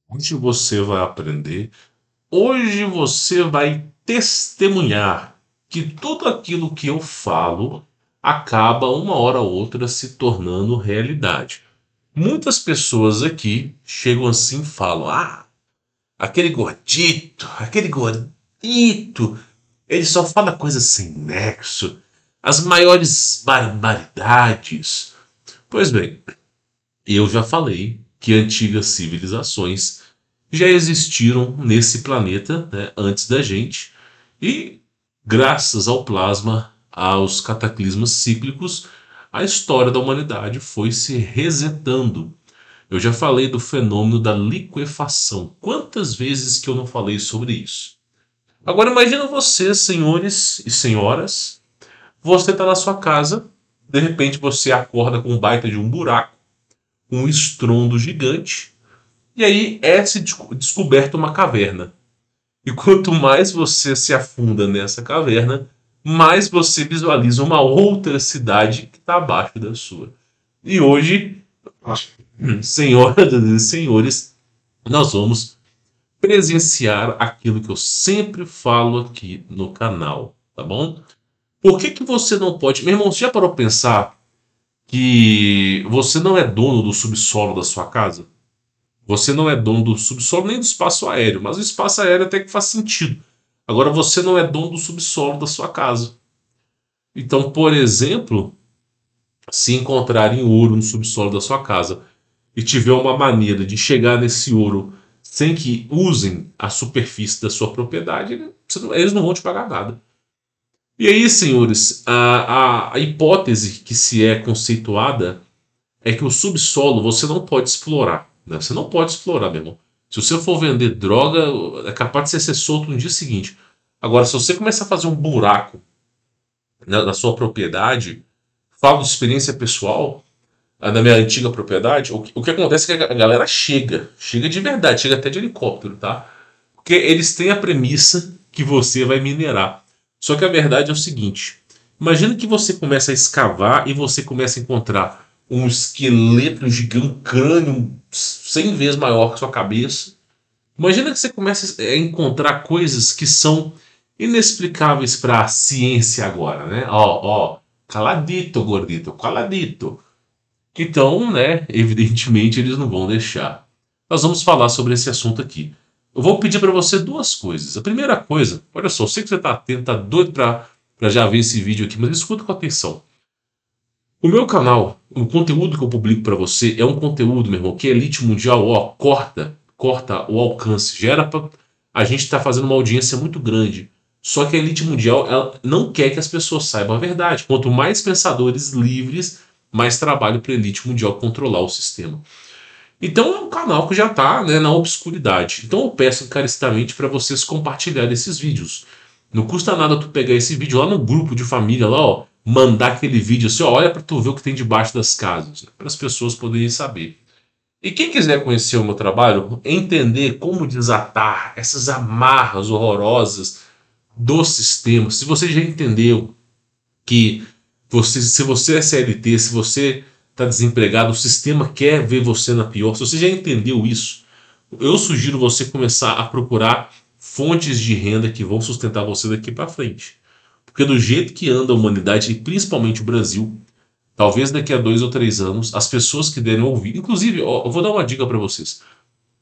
Hoje você vai aprender, hoje você vai testemunhar que tudo aquilo que eu falo acaba uma hora ou outra se tornando realidade. Muitas pessoas aqui chegam assim e falam: Ah, aquele gordito, ele só fala coisas sem nexo, as maiores barbaridades. Pois bem, eu já falei que antigas civilizações já existiram nesse planeta, né, antes da gente, e graças ao plasma, aos cataclismas cíclicos, a história da humanidade foi se resetando. Eu já falei do fenômeno da liquefação. Quantas vezes que eu não falei sobre isso? Agora imagina você, senhores e senhoras, você está na sua casa, de repente você acorda com um baita de um buraco, um estrondo gigante, e aí é-se descoberta uma caverna. E quanto mais você se afunda nessa caverna, mais você visualiza uma outra cidade que está abaixo da sua. E hoje, senhoras e senhores, nós vamos presenciar aquilo que eu sempre falo aqui no canal, tá bom? Por que você não pode... Meu irmão, você já parou para pensar que você não é dono do subsolo da sua casa? Você não é dono do subsolo nem do espaço aéreo, mas o espaço aéreo até que faz sentido. Agora você não é dono do subsolo da sua casa. Então, por exemplo, se encontrarem ouro no subsolo da sua casa e tiver uma maneira de chegar nesse ouro sem que usem a superfície da sua propriedade, eles não vão te pagar nada. E aí, senhores, a hipótese que se é conceituada é que o subsolo você não pode explorar. Né? Você não pode explorar, meu irmão. Se você for vender droga, é capaz de você ser solto no dia seguinte. Agora, se você começar a fazer um buraco na sua propriedade, falo de experiência pessoal, na minha antiga propriedade, o que acontece é que a galera chega de verdade, chega até de helicóptero, tá? Porque eles têm a premissa que você vai minerar. Só que a verdade é o seguinte: imagina que você começa a escavar e você começa a encontrar um esqueleto gigante, um crânio 100 vezes maior que sua cabeça. Imagina que você começa a encontrar coisas que são inexplicáveis para a ciência agora, né? Ó, caladito, gordito, caladito. Então, né, evidentemente eles não vão deixar. Nós vamos falar sobre esse assunto aqui. Eu vou pedir para você duas coisas. A primeira coisa, olha só, eu sei que você está atento, está doido para já ver esse vídeo aqui, mas escuta com atenção. O meu canal, o conteúdo que eu publico para você é um conteúdo, meu irmão, que é elite mundial, ó, corta o alcance, gera para a gente estar fazendo uma audiência muito grande. Só que a elite mundial ela não quer que as pessoas saibam a verdade. Quanto mais pensadores livres, mais trabalho para a elite mundial controlar o sistema. Então é um canal que já está, né, na obscuridade. Então eu peço encarecidamente para vocês compartilharem esses vídeos. Não custa nada tu pegar esse vídeo lá no grupo de família, lá, ó, mandar aquele vídeo assim, ó, olha para tu ver o que tem debaixo das casas, né, para as pessoas poderem saber. E quem quiser conhecer o meu trabalho, entender como desatar essas amarras horrorosas do sistema, se você já entendeu que se você é CLT, se você está desempregado, o sistema quer ver você na pior. Se você já entendeu isso, eu sugiro você começar a procurar fontes de renda que vão sustentar você daqui para frente. Porque do jeito que anda a humanidade, e principalmente o Brasil, talvez daqui a 2 ou 3 anos, as pessoas que derem ouvir. Inclusive, ó, eu vou dar uma dica para vocês.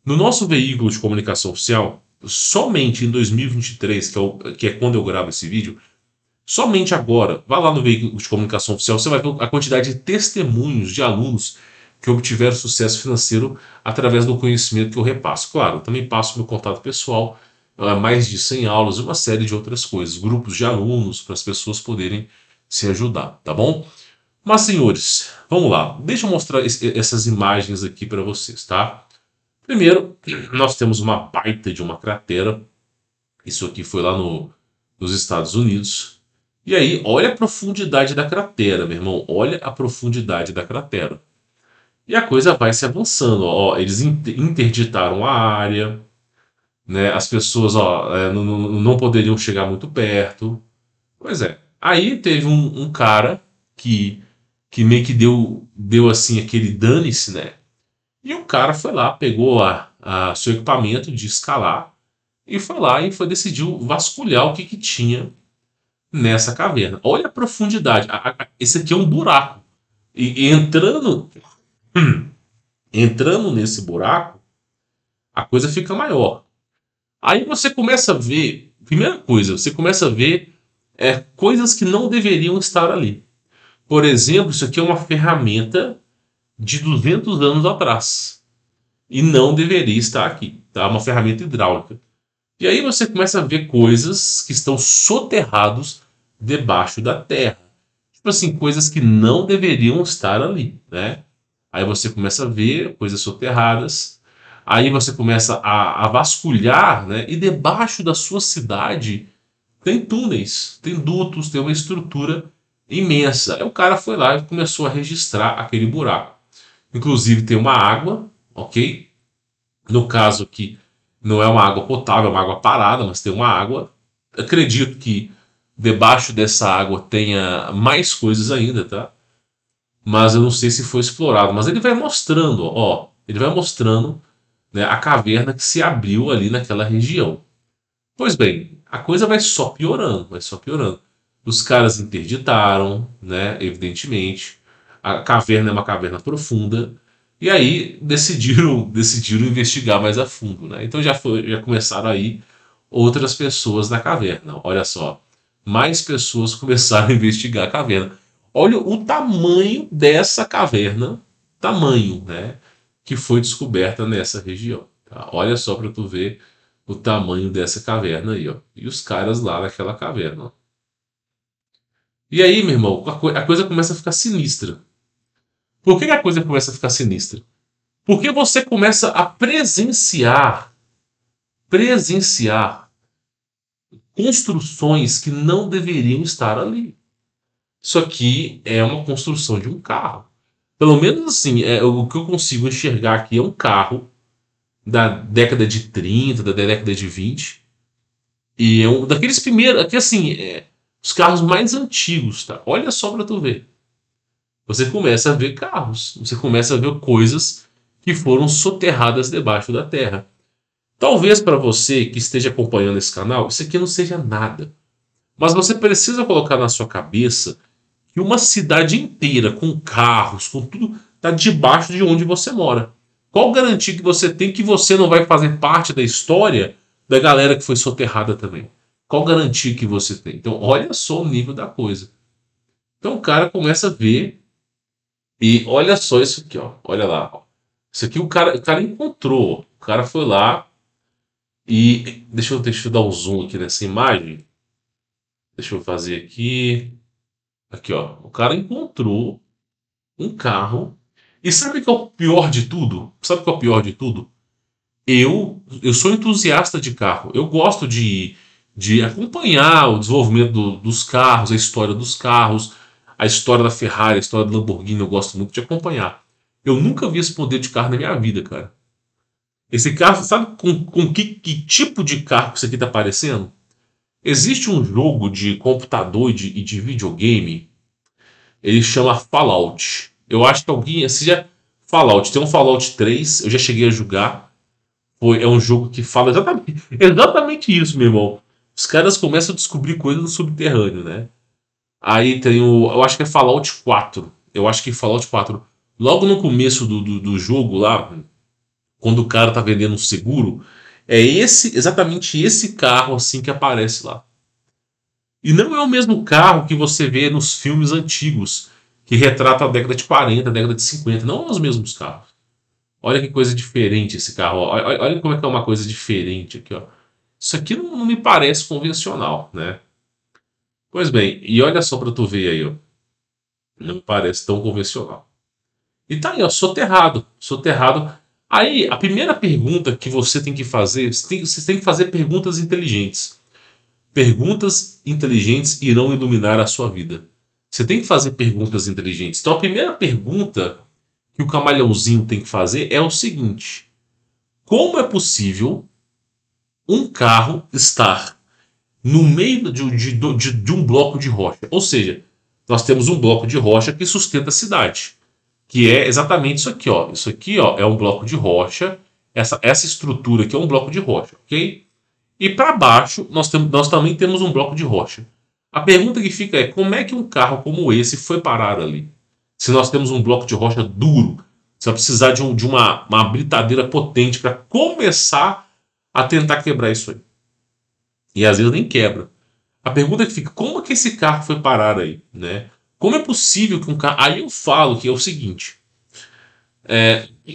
No nosso veículo de comunicação oficial, somente em 2023, que é quando eu gravo esse vídeo, somente agora, vá lá no veículo de comunicação oficial, você vai ver a quantidade de testemunhos de alunos que obtiveram sucesso financeiro através do conhecimento que eu repasso. Claro, eu também passo meu contato pessoal, mais de 100 aulas e uma série de outras coisas, grupos de alunos para as pessoas poderem se ajudar, tá bom? Mas, senhores, vamos lá. Deixa eu mostrar essas imagens aqui para vocês, tá? Primeiro, nós temos uma baita de uma cratera. Isso aqui foi lá nos Estados Unidos. E aí, olha a profundidade da cratera, meu irmão. Olha a profundidade da cratera. E a coisa vai se avançando. Ó, eles interditaram a área, né? As pessoas ó, não poderiam chegar muito perto. Pois é. Aí teve um cara que meio que deu assim aquele dane-se, né? E o cara foi lá, pegou a seu equipamento de escalar e foi lá e decidiu vasculhar o que, que tinha nessa caverna. Olha a profundidade. Esse aqui é um buraco. E entrando nesse buraco, a coisa fica maior. Aí você começa a ver, primeira coisa, você começa a ver coisas que não deveriam estar ali. Por exemplo, isso aqui é uma ferramenta de 200 anos atrás e não deveria estar aqui, tá? Uma ferramenta hidráulica. E aí você começa a ver coisas que estão soterrados debaixo da terra. Tipo assim, coisas que não deveriam estar ali, né? Aí você começa a ver coisas soterradas. Aí você começa a vasculhar, né? E debaixo da sua cidade tem túneis, tem dutos, tem uma estrutura imensa. Aí o cara foi lá e começou a registrar aquele buraco. Inclusive tem uma água, ok? No caso aqui, não é uma água potável, é uma água parada, mas tem uma água. Acredito que debaixo dessa água tenha mais coisas ainda, tá? Mas eu não sei se foi explorado. Mas ele vai mostrando, ó, ele vai mostrando, né, a caverna que se abriu ali naquela região. Pois bem, a coisa vai só piorando, vai só piorando. Os caras interditaram, né, evidentemente. A caverna é uma caverna profunda. E aí decidiram investigar mais a fundo, né? Então já começaram aí outras pessoas na caverna. Olha só, mais pessoas começaram a investigar a caverna. Olha o tamanho dessa caverna, tamanho, né, que foi descoberta nessa região. Tá? Olha só para tu ver o tamanho dessa caverna aí, ó. E os caras lá naquela caverna, ó. E aí, meu irmão, a coisa começa a ficar sinistra. Por que a coisa começa a ficar sinistra? Porque você começa a presenciar construções que não deveriam estar ali. Isso aqui é uma construção de um carro. Pelo menos assim, o que eu consigo enxergar aqui é um carro da década de 30, da década de 20. E é um daqueles primeiros, aqui assim, os carros mais antigos, tá? Olha só para tu ver. Você começa a ver carros, você começa a ver coisas que foram soterradas debaixo da terra. Talvez para você que esteja acompanhando esse canal, isso aqui não seja nada. Mas você precisa colocar na sua cabeça que uma cidade inteira, com carros, com tudo, está debaixo de onde você mora. Qual garantia que você tem que você não vai fazer parte da história da galera que foi soterrada também? Qual garantia que você tem? Então, olha só o nível da coisa. Então, o cara começa a ver e olha só isso aqui, ó. Olha lá. Ó. Isso aqui o cara encontrou. O cara foi lá e deixa eu dar um zoom aqui nessa imagem. Deixa eu fazer aqui. Aqui, ó. O cara encontrou um carro. E sabe o que é o pior de tudo? Sabe o que é o pior de tudo? Eu sou entusiasta de carro. Eu gosto de acompanhar o desenvolvimento dos carros, a história dos carros, a história da Ferrari, a história da Lamborghini. Eu gosto muito de acompanhar. Eu nunca vi esse poder de carro na minha vida, cara. Esse carro, sabe com que tipo de carro que isso aqui tá parecendo? Existe um jogo de computador e de videogame. Ele chama Fallout. Eu acho que alguém. Esse já. Fallout. Tem um Fallout 3. Eu já cheguei a jogar. É um jogo que fala exatamente isso, meu irmão. Os caras começam a descobrir coisas no subterrâneo, né? Aí tem o. Eu acho que é Fallout 4. Eu acho que Fallout 4. Logo no começo do jogo lá, quando o cara tá vendendo um seguro, é exatamente esse carro assim que aparece lá. E não é o mesmo carro que você vê nos filmes antigos, que retratam a década de 40, a década de 50. Não são os mesmos carros. Olha que coisa diferente esse carro. Olha como é que é uma coisa diferente aqui, ó. Isso aqui não me parece convencional, né? Pois bem, e olha só para tu ver aí, ó. Não me parece tão convencional. E tá aí, ó, soterrado, soterrado. Aí, a primeira pergunta que você tem que fazer, você tem que fazer perguntas inteligentes. Perguntas inteligentes irão iluminar a sua vida. Você tem que fazer perguntas inteligentes. Então, a primeira pergunta que o camaleãozinho tem que fazer é o seguinte: como é possível um carro estar no meio de um bloco de rocha? Ou seja, nós temos um bloco de rocha que sustenta a cidade. que é exatamente isso aqui, ó. Isso aqui, ó, é um bloco de rocha. Essa estrutura aqui é um bloco de rocha, ok? E para baixo nós também temos um bloco de rocha. A pergunta que fica é como é que um carro como esse foi parar ali? Se nós temos um bloco de rocha duro, você vai precisar de uma britadeira potente para começar a tentar quebrar isso aí. E às vezes nem quebra. A pergunta que fica, como é que esse carro foi parar aí, né? Como é possível que um carro... Aí eu falo que é o seguinte,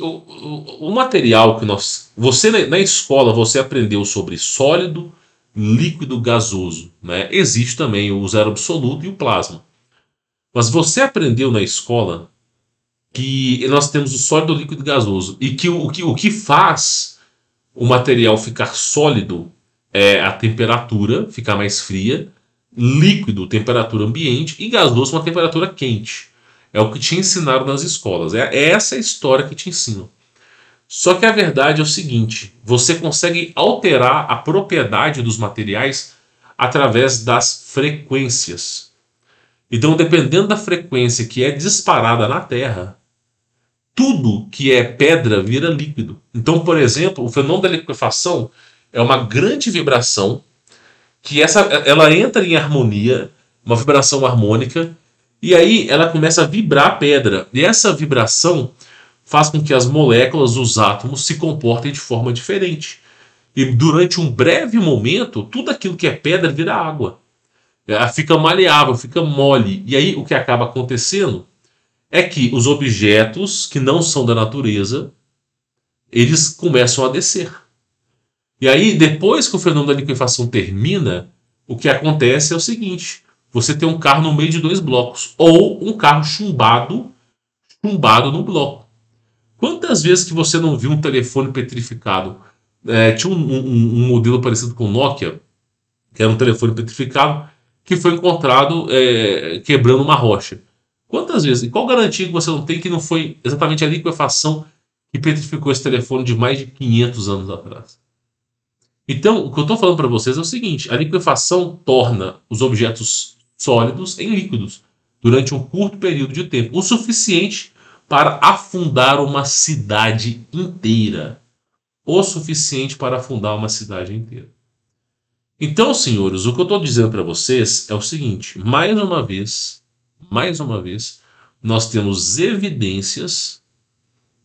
o material que nós... Você na escola, você aprendeu sobre sólido, líquido, gasoso, né? Existe também o zero absoluto e o plasma. Mas você aprendeu na escola que nós temos o sólido, líquido e gasoso. E que o que faz o material ficar sólido é a temperatura, ficar mais fria, líquido, temperatura ambiente, e gasoso, uma temperatura quente. É o que te ensinaram nas escolas. É essa a história que te ensinam. Só que a verdade é o seguinte: você consegue alterar a propriedade dos materiais através das frequências. Então, dependendo da frequência que é disparada na Terra, tudo que é pedra vira líquido. Então, por exemplo, o fenômeno da liquefação é uma grande vibração que ela entra em harmonia, uma vibração harmônica, e aí ela começa a vibrar a pedra. E essa vibração faz com que as moléculas, os átomos, se comportem de forma diferente. E durante um breve momento, tudo aquilo que é pedra vira água. Ela fica maleável, fica mole. E aí o que acaba acontecendo é que os objetos que não são da natureza, eles começam a descer. E aí, depois que o fenômeno da liquefação termina, o que acontece é o seguinte: você tem um carro no meio de dois blocos, ou um carro chumbado no bloco. Quantas vezes que você não viu um telefone petrificado? Tinha um modelo parecido com o Nokia, que era um telefone petrificado, que foi encontrado quebrando uma rocha. Quantas vezes? E qual garantia que você não tem que não foi exatamente a liquefação que petrificou esse telefone de mais de 500 anos atrás? Então, o que eu estou falando para vocês é o seguinte: a liquefação torna os objetos sólidos em líquidos durante um curto período de tempo, o suficiente para afundar uma cidade inteira. O suficiente para afundar uma cidade inteira. Então, senhores, o que eu estou dizendo para vocês é o seguinte: mais uma vez, nós temos evidências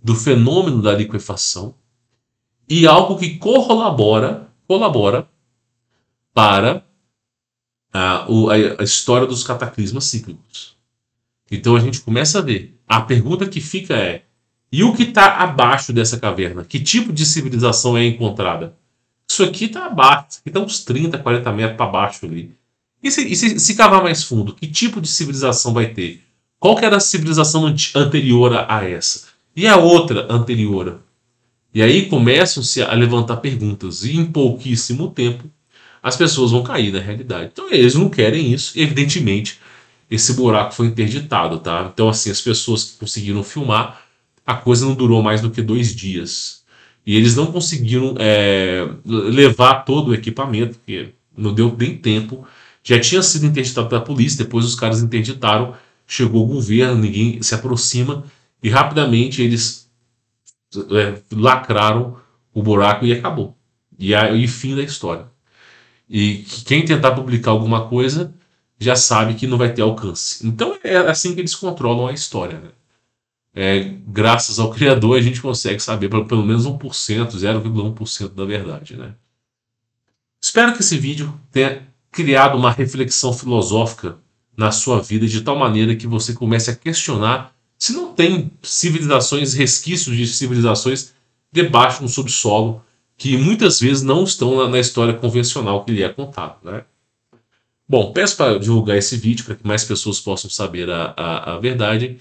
do fenômeno da liquefação e algo que colabora para a história dos cataclismas cíclicos. Então a gente começa a ver. A pergunta que fica é: e o que está abaixo dessa caverna? Que tipo de civilização é encontrada? Isso aqui está abaixo, isso aqui está uns 30, 40 metros para baixo ali. E se cavar mais fundo, que tipo de civilização vai ter? Qual que era a civilização anterior a essa? E a outra anterior? E aí começam-se a levantar perguntas. E em pouquíssimo tempo, as pessoas vão cair na realidade. Então eles não querem isso. E, evidentemente, esse buraco foi interditado, tá? Então, assim, as pessoas que conseguiram filmar, a coisa não durou mais do que 2 dias. E eles não conseguiram levar todo o equipamento, porque não deu nem tempo. Já tinha sido interditado pela polícia, depois os caras interditaram, chegou o governo, ninguém se aproxima, e rapidamente eles lacraram o buraco e acabou. E aí, fim da história. E quem tentar publicar alguma coisa já sabe que não vai ter alcance. Então é assim que eles controlam a história, né? Graças ao Criador a gente consegue saber pelo menos 1%, 0,1% da verdade, né? Espero que esse vídeo tenha criado uma reflexão filosófica na sua vida de tal maneira que você comece a questionar se não tem civilizações, resquícios de civilizações debaixo no subsolo que muitas vezes não estão na história convencional que lhe é contado, né? Bom, peço para divulgar esse vídeo para que mais pessoas possam saber a verdade.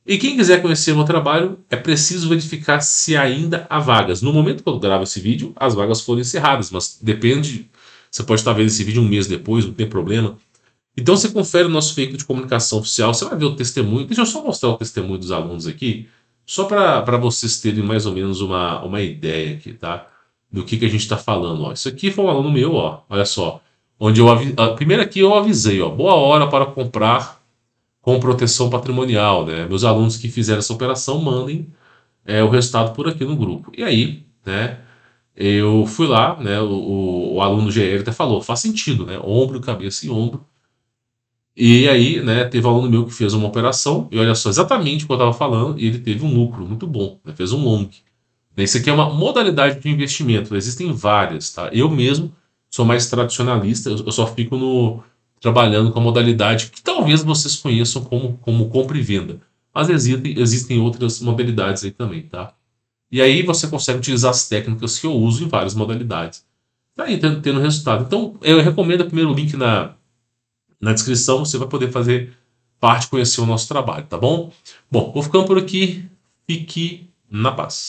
E quem quiser conhecer o meu trabalho, é preciso verificar se ainda há vagas. No momento que eu gravo esse vídeo, as vagas foram encerradas, mas depende. Você pode estar vendo esse vídeo um mês depois, não tem problema. Então você confere o nosso veículo de comunicação oficial, você vai ver o testemunho. Deixa eu só mostrar o testemunho dos alunos aqui, só para vocês terem mais ou menos uma ideia aqui, tá? Do que a gente está falando. Ó. Isso aqui foi um aluno meu, ó, olha só. Onde primeiro aqui eu avisei, ó, boa hora para comprar com proteção patrimonial, né? Meus alunos que fizeram essa operação mandem o resultado por aqui no grupo. E aí, né? Eu fui lá, né? O aluno GL até falou, faz sentido, né? Ombro, cabeça e ombro. E aí, né, teve um aluno meu que fez uma operação, e olha só, exatamente o que eu estava falando, e ele teve um lucro muito bom, né, fez um long. Isso aqui é uma modalidade de investimento, existem várias, tá? Eu mesmo sou mais tradicionalista, eu só fico trabalhando com a modalidade que talvez vocês conheçam como compra e venda. Mas existem outras modalidades aí também, tá? E aí você consegue utilizar as técnicas que eu uso em várias modalidades. Tá aí tendo resultado. Então, eu recomendo o primeiro link na descrição, você vai poder fazer parte, conhecer o nosso trabalho, tá bom? Bom, vou ficando por aqui. Fique na paz.